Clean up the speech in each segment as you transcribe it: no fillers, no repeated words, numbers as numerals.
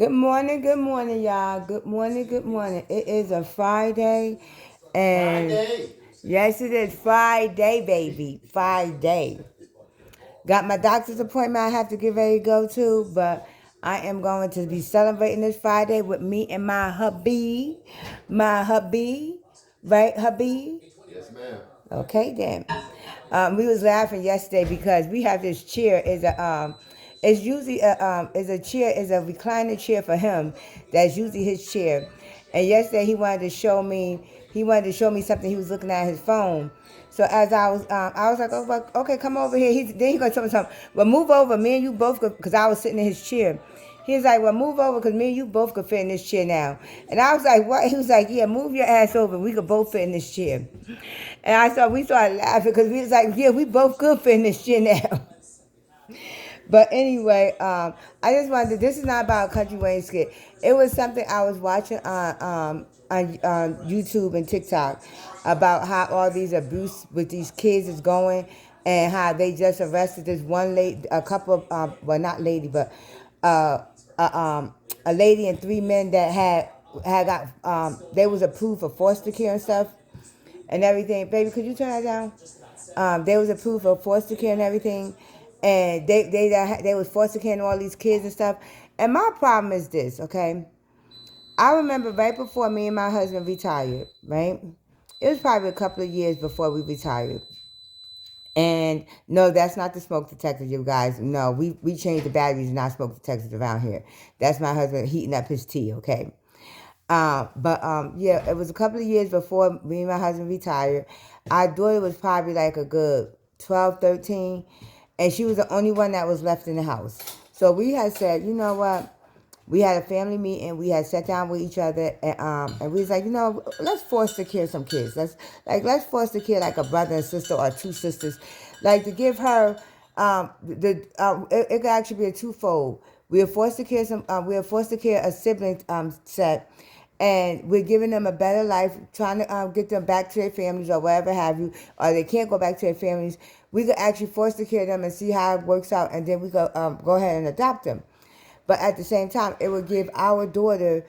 Good morning, y'all. Good morning, good morning. It is a Friday, and yes, it is Friday, baby. Friday. Got my doctor's appointment I have to get ready to go to, but I am going to be celebrating this Friday with me and my hubby. My hubby, right, hubby? Yes, ma'am. Okay, then. We was laughing yesterday because we have this chair. It's usually a chair, is a recliner chair for him. That's usually his chair. And yesterday he wanted to show me something. He was looking at his phone. So as I was like, oh, well, okay, come over here. Then he gonna tell me something. Well, move over. Me and you both, because I was sitting in his chair. He was like, well, move over because me and you both could fit in this chair now. And I was like, what? He was like, yeah, move your ass over. We could both fit in this chair. And we started laughing because we was like, yeah, we both could fit in this chair now. But anyway, I just wanted to, this is not about a Country Wayne skit. It was something I was watching on YouTube and TikTok about how all these abuse with these kids is going, and how they just arrested this one lady, a couple of, well, not lady, but uh, uh, um, a lady and three men that had got, they was approved for foster care and stuff and everything. Baby, could you turn that down? They was approved for foster care and everything, and they was foster caring all these kids and stuff. And my problem is this, okay? I remember right before me and my husband retired, right? It was probably a couple of years before we retired. And no, that's not the smoke detector, you guys. No, we changed the batteries and not smoke detectors around here. That's my husband heating up his tea, okay? Yeah, it was a couple of years before me and my husband retired. Our daughter was probably like a good 12, 13, and she was the only one that was left in the house. So we had said, you know what? We had a family meeting. We had sat down with each other, and we was like, you know, let's foster care some kids. Let's foster care like a brother and sister or two sisters, like to give her it could actually be a twofold. We are foster care a sibling set, and we're giving them a better life, trying to get them back to their families or whatever have you, or they can't go back to their families. We could actually foster care them and see how it works out, and then we could go ahead and adopt them. But at the same time, it would give our daughter,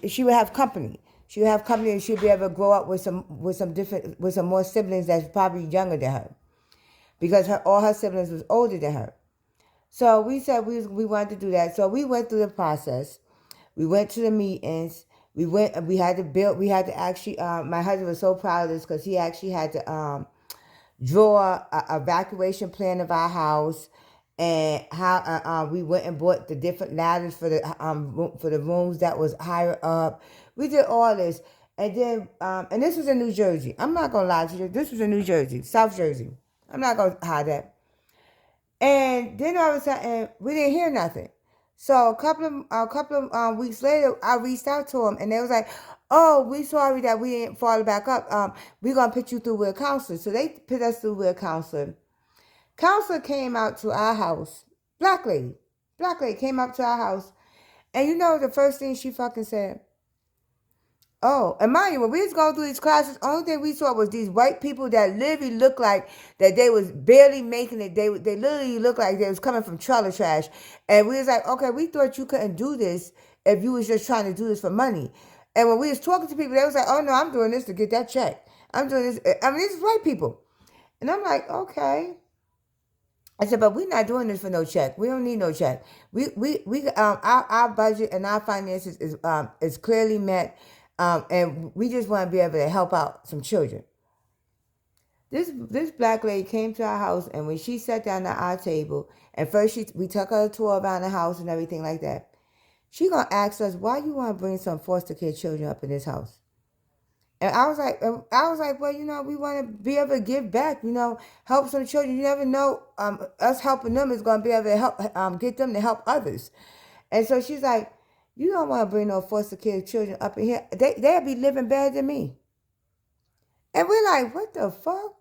she would have company. She would have company, and she'd be able to grow up with some more siblings that's probably younger than her, because all her siblings was older than her. So we said we wanted to do that. So we went through the process. We went to the meetings. We had to build. We had to actually. My husband was so proud of this because he actually had to draw a evacuation plan of our house, and how we went and bought the different ladders for the rooms that was higher up. We did all this, and then and this was in New Jersey. I'm not gonna lie to you. This was in New Jersey, South Jersey. I'm not gonna hide that. And then all of a sudden, we didn't hear nothing. So a couple of weeks later, I reached out to them, and they was like, "Oh, we sorry that we didn't follow back up. We're gonna put you through with a counselor." So they put us through with a counselor. Counselor came out to our house. Black lady came up to our house, and you know the first thing she fucking said. Oh, and mind you, when we was going through these classes, only thing we saw was these white people that literally looked like that they was barely making it. They literally looked like they was coming from trailer trash. And we was like, okay, we thought you couldn't do this if you was just trying to do this for money. And when we was talking to people, they was like, oh no, I'm doing this to get that check. I'm doing this. I mean, this is white people. And I'm like, okay. I said, but we're not doing this for no check. We don't need no check. Our budget and our finances is clearly met, and we just want to be able to help out some children. This black lady came to our house, and when she sat down at our table, and first we took her a tour around the house and everything like that. She gonna ask us why you want to bring some foster kid children up in this house. And I was like, well, we want to be able to give back, help some children. You never know, us helping them is going to be able to help, get them to help others. And so she's like, you don't want to bring no foster kid children up in here. They'll be living better than me. And we're like, what the fuck?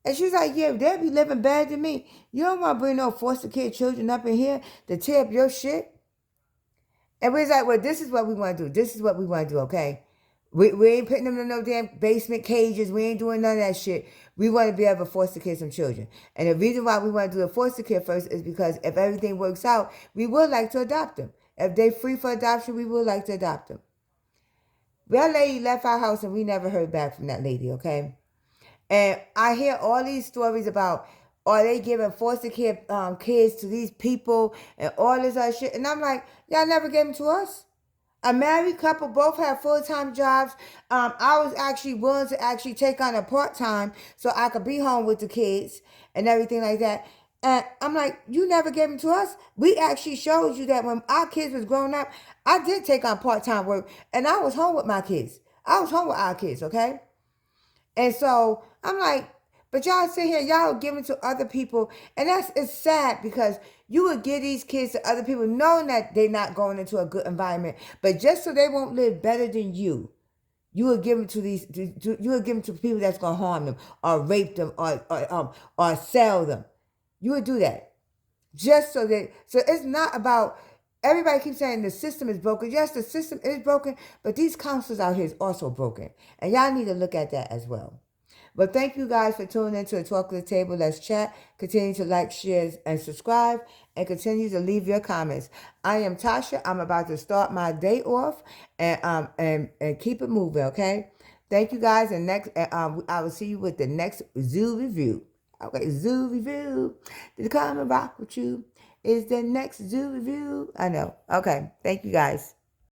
And she's like, yeah, they'll be living better than me. You don't want to bring no foster kid children up in here to tear up your shit. And we're like, well, this is what we want to do. This is what we want to do, okay? We ain't putting them in no damn basement cages. We ain't doing none of that shit. We want to be able to foster care some children. And the reason why we want to do the foster care first is because if everything works out, we would like to adopt them. If they free for adoption, we would like to adopt them. That lady left our house and we never heard back from that lady, okay? And I hear all these stories about, are they giving foster care kids to these people and all this other shit. And I'm like, y'all never gave them to us. A married couple both have full-time jobs. I was actually willing to actually take on a part-time so I could be home with the kids and everything like that. And I'm like, you never gave them to us. We actually showed you that when our kids was growing up, I did take on part-time work and I was home with my kids. I was home with our kids, okay? And so I'm like, but y'all sit here, y'all give it to other people. And it's sad because you would give these kids to other people knowing that they're not going into a good environment. But just so they won't live better than you would give them to you would give them to people that's going to harm them or rape them or sell them. You would do that. Just so it's not about, everybody keeps saying the system is broken. Yes, the system is broken, but these counselors out here is also broken. And y'all need to look at that as well. But thank you guys for tuning in to the Talk of the Table. Let's chat. Continue to like, share, and subscribe. And continue to leave your comments. I am Tasha. I'm about to start my day off and keep it moving, okay? Thank you guys. And I will see you with the next Zoo Review. Okay, Zoo Review. To come and rock with you is the next Zoo Review. I know. Okay, thank you guys.